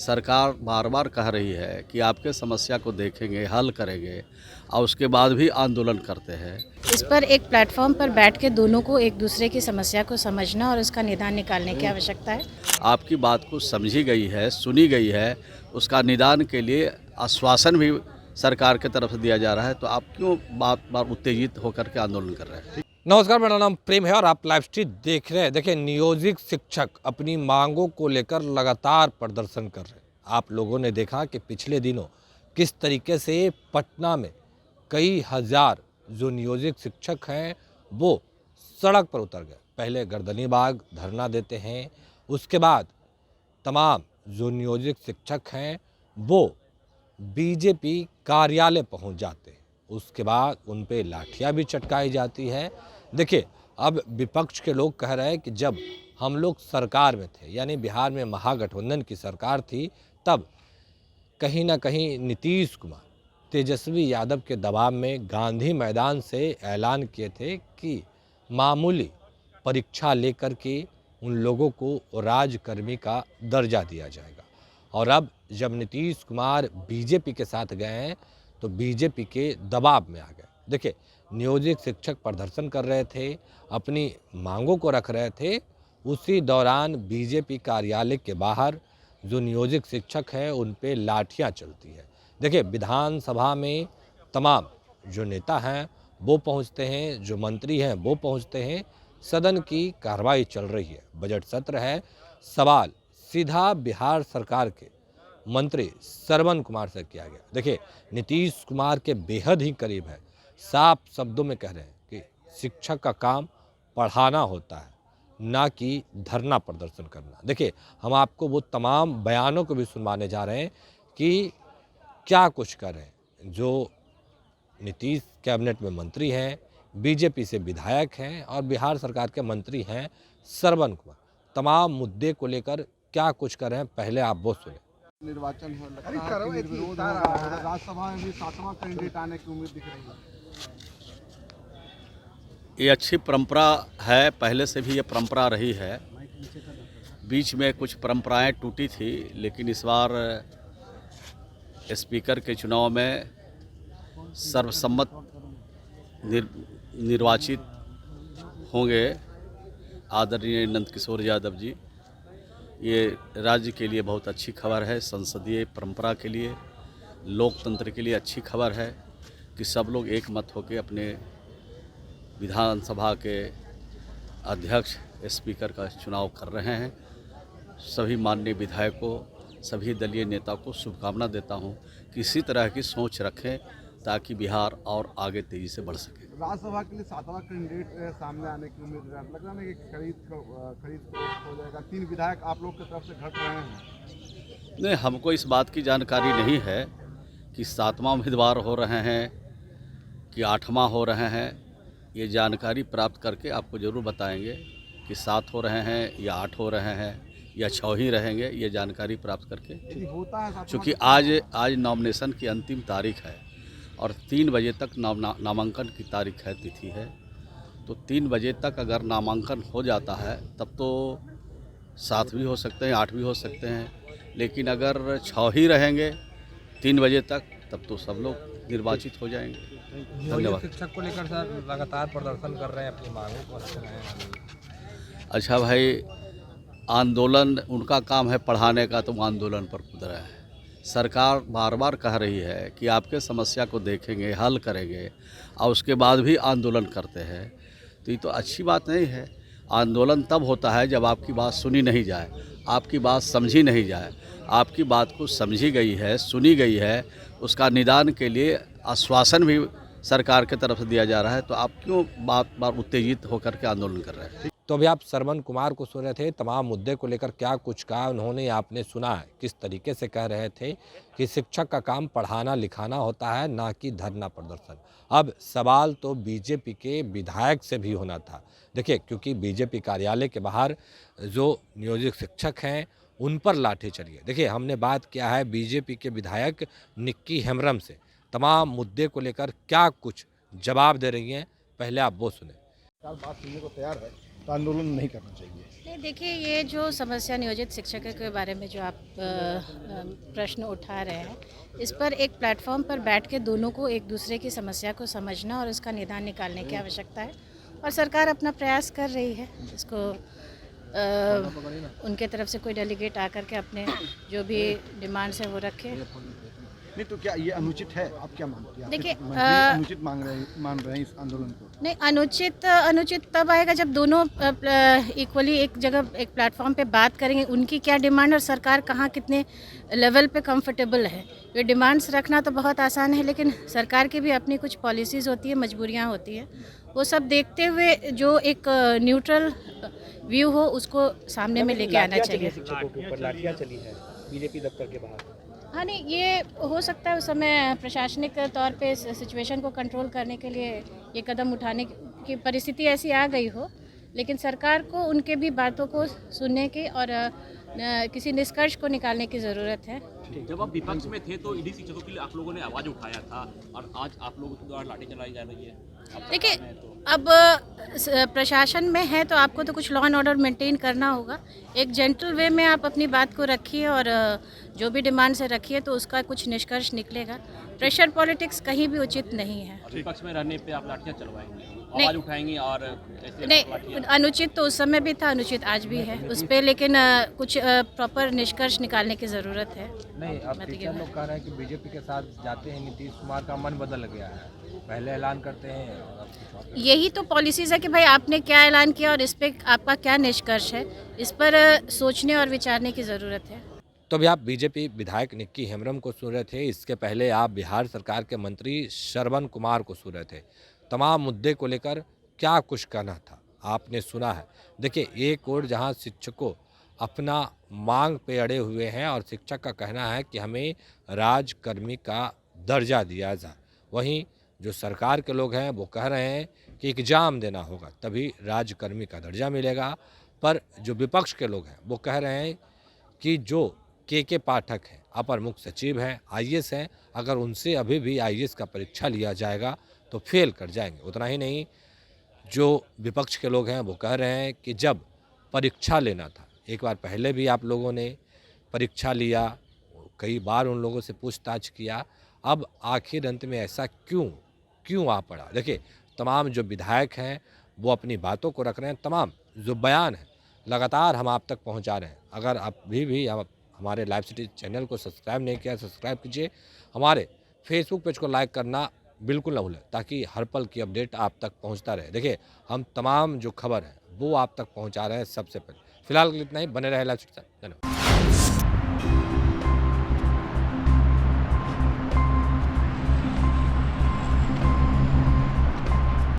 सरकार बार बार कह रही है कि आपके समस्या को देखेंगे, हल करेंगे और उसके बाद भी आंदोलन करते हैं। इस पर एक प्लेटफॉर्म पर बैठ के दोनों को एक दूसरे की समस्या को समझना और उसका निदान निकालने की आवश्यकता है। आपकी बात को समझी गई है, सुनी गई है, उसका निदान के लिए आश्वासन भी सरकार की तरफ से दिया जा रहा है, तो आप क्यों बार बार उत्तेजित होकर के आंदोलन कर रहे हैं? नमस्कार, मेरा नाम प्रेम है और आप लाइव स्ट्रीम देख रहे हैं। देखिए, नियोजित शिक्षक अपनी मांगों को लेकर लगातार प्रदर्शन कर रहे हैं। आप लोगों ने देखा कि पिछले दिनों किस तरीके से पटना में कई हजार जो नियोजित शिक्षक हैं वो सड़क पर उतर गए। पहले गर्दनी बाग धरना देते हैं, उसके बाद तमाम जो नियोजित शिक्षक हैं वो बीजेपी कार्यालय पहुंच जाते हैं। उसके बाद उन पे लाठियां भी चटकाई जाती है। देखिए, अब विपक्ष के लोग कह रहे हैं कि जब हम लोग सरकार में थे, यानी बिहार में महागठबंधन की सरकार थी, तब कहीं ना कहीं नीतीश कुमार तेजस्वी यादव के दबाव में गांधी मैदान से ऐलान किए थे कि मामूली परीक्षा लेकर के उन लोगों को राजकर्मी का दर्जा दिया जाएगा। और अब जब नीतीश कुमार बीजेपी के साथ गए हैं तो बीजेपी के दबाव में आ गए। देखिए, नियोजित शिक्षक प्रदर्शन कर रहे थे, अपनी मांगों को रख रहे थे, उसी दौरान बीजेपी कार्यालय के बाहर जो नियोजित शिक्षक हैं उन पे लाठियां चलती है। देखिए, विधानसभा में तमाम जो नेता हैं वो पहुंचते हैं, जो मंत्री हैं वो पहुंचते हैं, सदन की कार्रवाई चल रही है, बजट सत्र है। सवाल सीधा बिहार सरकार के मंत्री श्रवण कुमार से किया गया। देखिए, नीतीश कुमार के बेहद ही करीब है, साफ शब्दों में कह रहे हैं कि शिक्षक का काम पढ़ाना होता है, ना कि धरना प्रदर्शन करना। देखिए, हम आपको वो तमाम बयानों को भी सुनवाने जा रहे हैं कि क्या कुछ कर रहे हैं। जो नीतीश कैबिनेट में मंत्री हैं, बीजेपी से विधायक हैं और बिहार सरकार के मंत्री हैं श्रवण कुमार, तमाम मुद्दे को लेकर क्या कुछ कर रहे हैं, पहले आप वो सुने। निर्वाचन है, लगता है कि निर्विरोध होगा। राज्यसभा में भी 7वां कैंडिडेट आने की उम्मीद दिख रही है। ये अच्छी परंपरा है, पहले से भी ये परंपरा रही है। बीच में कुछ परंपराएं टूटी थी, लेकिन इस बार स्पीकर के चुनाव में सर्वसम्मत निर्वाचित होंगे आदरणीय नंदकिशोर यादव जी। ये राज्य के लिए बहुत अच्छी खबर है, संसदीय परंपरा के लिए, लोकतंत्र के लिए अच्छी खबर है कि सब लोग एक मत होकर अपने विधानसभा के अध्यक्ष स्पीकर का चुनाव कर रहे हैं। सभी माननीय विधायकों, सभी दलीय नेता को शुभकामना देता हूं कि इसी तरह की सोच रखें ताकि बिहार और आगे तेजी से बढ़ सके। राज्यसभा के लिए 7वां कैंडिडेट सामने आने की उम्मीद लग रहा है कि खरीद हो जाएगा। 3 विधायक आप लोग की तरफ से घट रहे हैं। नहीं, हमको इस बात की जानकारी नहीं है कि 7वां उम्मीदवार हो रहे हैं कि 8वां हो रहे हैं। ये जानकारी प्राप्त करके आपको ज़रूर बताएंगे कि 7 हो रहे हैं या 8 हो रहे हैं या 6 ही रहेंगे। ये जानकारी प्राप्त करके, चूँकि आज नॉमिनेशन की अंतिम तारीख है और 3 बजे तक नामांकन की तारीख है, तिथि है, तो 3 बजे तक अगर नामांकन हो जाता है तब तो 7 भी हो सकते हैं, 8 भी हो सकते हैं। लेकिन अगर 6 ही रहेंगे 3 बजे तक, तब तो सब लोग निर्वाचित हो जाएंगे। धन्यवाद। शिक्षक को लेकर सर लगातार प्रदर्शन कर रहे हैं, अपनी मांगों को रख रहे हैं। अच्छा भाई, आंदोलन उनका काम है पढ़ाने का, तो आंदोलन पर कूद रहा है। सरकार बार बार कह रही है कि आपके समस्या को देखेंगे, हल करेंगे और उसके बाद भी आंदोलन करते हैं, तो ये तो अच्छी बात नहीं है। आंदोलन तब होता है जब आपकी बात सुनी नहीं जाए, आपकी बात समझी नहीं जाए। आपकी बात को समझी गई है, सुनी गई है, उसका निदान के लिए आश्वासन भी सरकार की तरफ से दिया जा रहा है, तो आप क्यों बार बार उत्तेजित होकर के आंदोलन कर रहे हैं? तो अभी आप श्रवण कुमार को सुन रहे थे, तमाम मुद्दे को लेकर क्या कुछ कहा उन्होंने, आपने सुना है किस तरीके से कह रहे थे कि शिक्षक का काम पढ़ाना लिखाना होता है, ना कि धरना प्रदर्शन। अब सवाल तो बीजेपी के विधायक से भी होना था। देखिए, क्योंकि बीजेपी कार्यालय के बाहर जो नियोजित शिक्षक हैं उन पर लाठी चली है। देखिए, हमने बात किया है बीजेपी के विधायक निक्की हेम्ब्रम से, तमाम मुद्दे को लेकर क्या कुछ जवाब दे रही हैं, पहले आप वो सुने। बात सुनने को तैयार है, तो आंदोलन नहीं करना चाहिए। नहीं, देखिए, ये जो समस्या नियोजित शिक्षकों के बारे में जो आप प्रश्न उठा रहे हैं, इस पर एक प्लेटफॉर्म पर बैठ के दोनों को एक दूसरे की समस्या को समझना और उसका निदान निकालने की आवश्यकता है और सरकार अपना प्रयास कर रही है। इसको उनके तरफ से कोई डेलीगेट आकर के अपने जो भी डिमांड्स है वो रखे। नहीं तो क्या ये अनुचित है? आप क्या मानते हैं? देखिए, अनुचित मान रहे हैं इस आंदोलन को? नहीं, अनुचित तब आएगा जब दोनों इक्वली एक जगह एक प्लेटफॉर्म पे बात करेंगे, उनकी क्या डिमांड और सरकार कहाँ कितने लेवल पे कंफर्टेबल है। ये डिमांड्स रखना तो बहुत आसान है, लेकिन सरकार की भी अपनी कुछ पॉलिसीज़ होती है, मजबूरियाँ होती हैं। वो सब देखते हुए जो एक न्यूट्रल व्यू हो उसको सामने में लेके आना चाहिए। शिक्षकों के ऊपर लाठियाँ चली है बीजेपी दफ्तर के बाहर। हाँ, नहीं, ये हो सकता है उस समय प्रशासनिक तौर पे इस सिचुएशन को कंट्रोल करने के लिए ये कदम उठाने की परिस्थिति ऐसी आ गई हो, लेकिन सरकार को उनके भी बातों को सुनने की और किसी निष्कर्ष को निकालने की ज़रूरत है। जब आप विपक्ष में थे तो ईडी शिक्षकों के लिए आप लोगों ने आवाज़ उठाया था और आज आप लोगों के द्वारा लाठी चलाई जा रही है। देखिए, अब प्रशासन में है तो आपको तो कुछ लॉ एंड ऑर्डर मेंटेन करना होगा। एक जेंटल वे में आप अपनी बात को रखिए और जो भी डिमांड से रखिए तो उसका कुछ निष्कर्ष निकलेगा। प्रेशर पॉलिटिक्स कहीं भी उचित नहीं है। विपक्ष में रहने पे आप लाठियाँ चलवाएंगे, नहीं, आवाज़ उठाएंगे और ऐसे नहीं, लाठियाँ? अनुचित तो उस समय भी था, अनुचित आज भी है उस पर, लेकिन कुछ प्रॉपर निष्कर्ष निकालने की ज़रूरत है। नहीं, अब टीचर लोग कह रहे हैं कि बीजेपी के साथ जाते हैं नीतीश कुमार का मन बदल गया है, पहले ऐलान करते हैं और अब कुछ और। यही तो पॉलिसीज़ है कि भाई आपने क्या ऐलान किया और इस पर आपका क्या निष्कर्ष है, इस पर सोचने और विचारने की ज़रूरत है। तो अभी आप बीजेपी विधायक निक्की हेम्ब्रम को सुन रहे थे। इसके पहले आप बिहार सरकार के मंत्री श्रवण कुमार को सुन रहे थे। तमाम मुद्दे को लेकर क्या कुछ कहना था आपने सुना है। देखिए, एक ओर जहां शिक्षकों अपना मांग पे अड़े हुए हैं और शिक्षक का कहना है कि हमें राजकर्मी का दर्जा दिया जाए, वहीं जो सरकार के लोग हैं वो कह रहे हैं कि एग्ज़ाम देना होगा तभी राजकर्मी का दर्जा मिलेगा। पर जो विपक्ष के लोग हैं वो कह रहे हैं कि जो के पाठक हैं, अपर मुख्य सचिव हैं, आईएएस हैं, अगर उनसे अभी भी आईएएस का परीक्षा लिया जाएगा तो फेल कर जाएंगे। उतना ही नहीं, जो विपक्ष के लोग हैं वो कह रहे हैं कि जब परीक्षा लेना था, एक बार पहले भी आप लोगों ने परीक्षा लिया, कई बार उन लोगों से पूछताछ किया, अब आखिर अंत में ऐसा क्यों आ पड़ा। देखिए, तमाम जो विधायक हैं वो अपनी बातों को रख रहे हैं, तमाम जो बयान है लगातार हम आप तक पहुंचा रहे हैं। अगर आप भी हमारे लाइव सिटी चैनल को सब्सक्राइब नहीं किया, सब्सक्राइब कीजिए। हमारे फेसबुक पेज को लाइक करना बिल्कुल ना भूलें, ताकि हर पल की अपडेट आप तक पहुंचता रहे। देखिए, हम तमाम जो खबर है वो आप तक पहुंचा रहे हैं सबसे पहले। फिलहाल के लिए इतना ही, बने रहे लाइव सिटी। धन्यवाद।